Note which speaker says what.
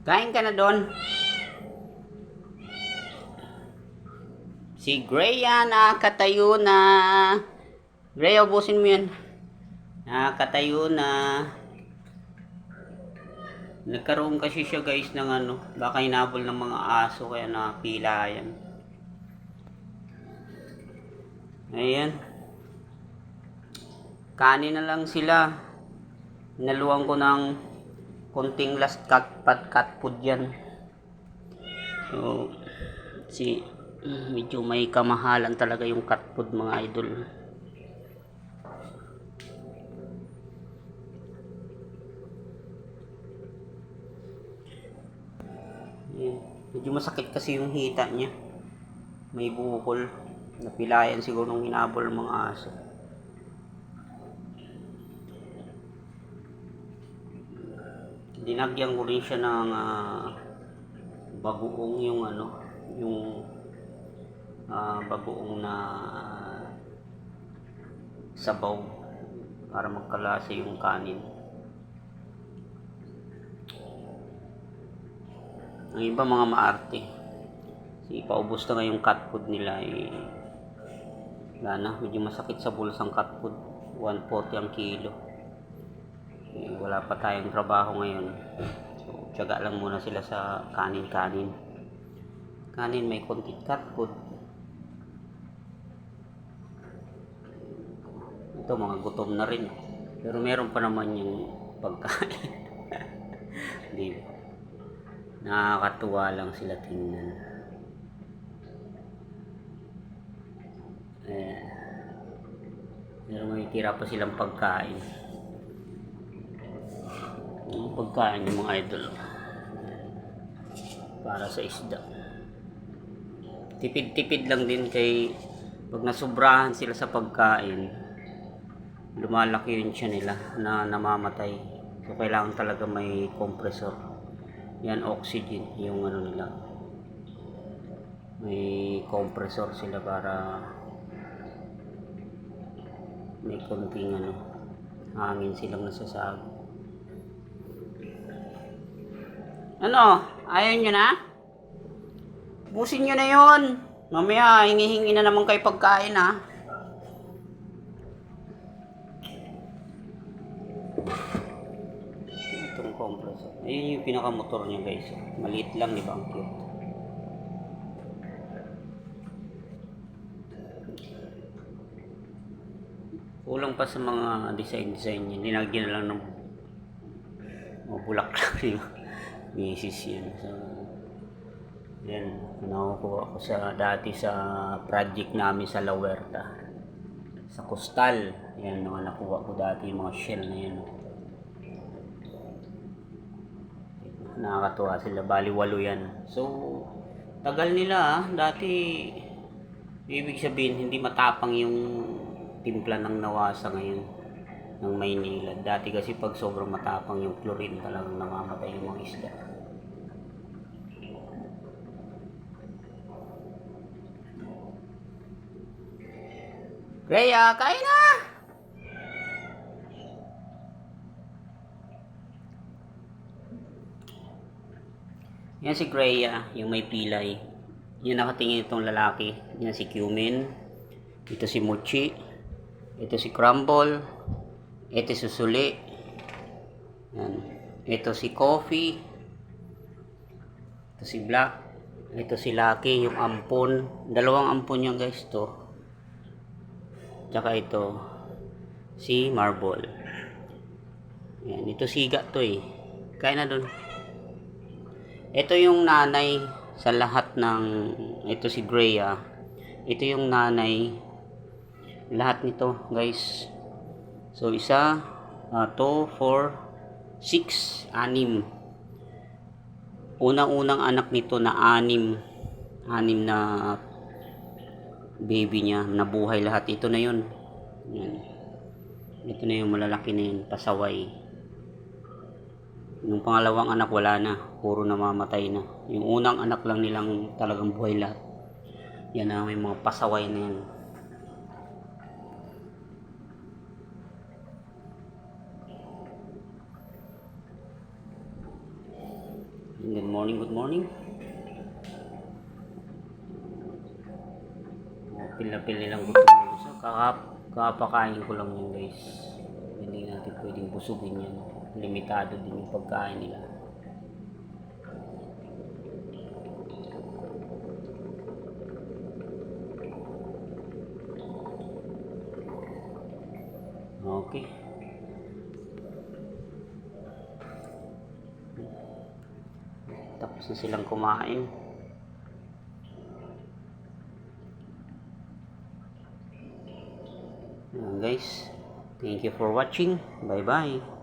Speaker 1: Kain ka na doon. Si Greya nakatayo na. Greya, ubusin mo yan. Nakatayo na. Nagkaroon kasi siya guys ng baka hinabol ng mga aso kaya nakapila yan. Ayan. Kanin na lang sila. Naluwang ko ng konting last cat food yan. So, medyo may kamahalan talaga yung cat food mga idol. Ayan. Medyo masakit kasi yung hita niya. May bukol. Napilayan siguro nung hinabol ng mga aso. Dinagyan ko rin siya ng bagoong yung bagoong na sabaw para magkalasa yung kanin. Ang iba mga maarte. Paubos na nga yung cat food nila wala na, medyo masakit sa bulsang cat food. 140 ang kilo. Wala pa tayong trabaho ngayon. So, tiyaga lang muna sila sa kanin. Kanin may konting cat food. Ito mga gutom na rin. Pero meron pa naman yung pagkain. Di ba? Nakakatuwa lang sila tingnan. Pero may tira pa silang pagkain. Yung pagkain yung mga idol para sa isda. Tipid-tipid lang din kay pag nasubrahan sila sa pagkain, lumalaki yung tiyan nila na namamatay. So kailangan talaga may compressor. Yan oxygen yung nila. May compressor sila para may konting hangin silang nasasag. Ayaw nyo na? Busin nyo na yun. Mamaya hingi-hingi na naman kayo pagkain Itong compressor. Ayun yung pinakamotor niya guys. Maliit lang, di ba? Ang cute. Kulang pa sa mga design niya. Linagyan na lang ng bulaklak yung misis yan. So, yan. Nakukuha ko dati sa project namin sa La Huerta. Sa Coastal. Yan, nakuha ko dati yung mga shell na yan. Nakakatuwa sila. Bali 8 yan. So, tagal nila dati, ibig sabihin, hindi matapang yung timpla ng nawasa ngayon ng Maynila. Dati kasi pag sobrang matapang yung chlorine, talagang namamatay yung mga isda. Rhea, kain na! Yan si Greya, yung may pilay. Yan nakatingin itong lalaki. Yan si Cumin. Ito si Mochi. Ito si Crumble. Ito si Susuli. Yan. Ito si Coffee. Ito si Black. Ito si Lucky, yung ampon. Dalawang ampon yan guys to. Tsaka ito si Marble. Yan. Ito siga to Kain na dun. Ito yung nanay sa lahat ng, ito si Greya. Ito yung nanay lahat nito guys. So 1, 2, 4, 6, 6. Unang anak nito na 6 na baby niya, nabuhay lahat. Ito na yun. Yan. Ito na yung malalaki na yun, pasaway. Yung pangalawang anak wala na, puro namamatay na. Yung unang anak lang nilang talagang buhay lahat. Yan na, may mga pasaway na yan. Good morning, good morning. Pil nilang gusto nyo. So, kakapakain ko lang yun guys. Hindi natin pwedeng busugin yan. Limitado din yung pagkain nila. Okay. Tapos na silang kumain. Guys, thank you for watching. Bye bye.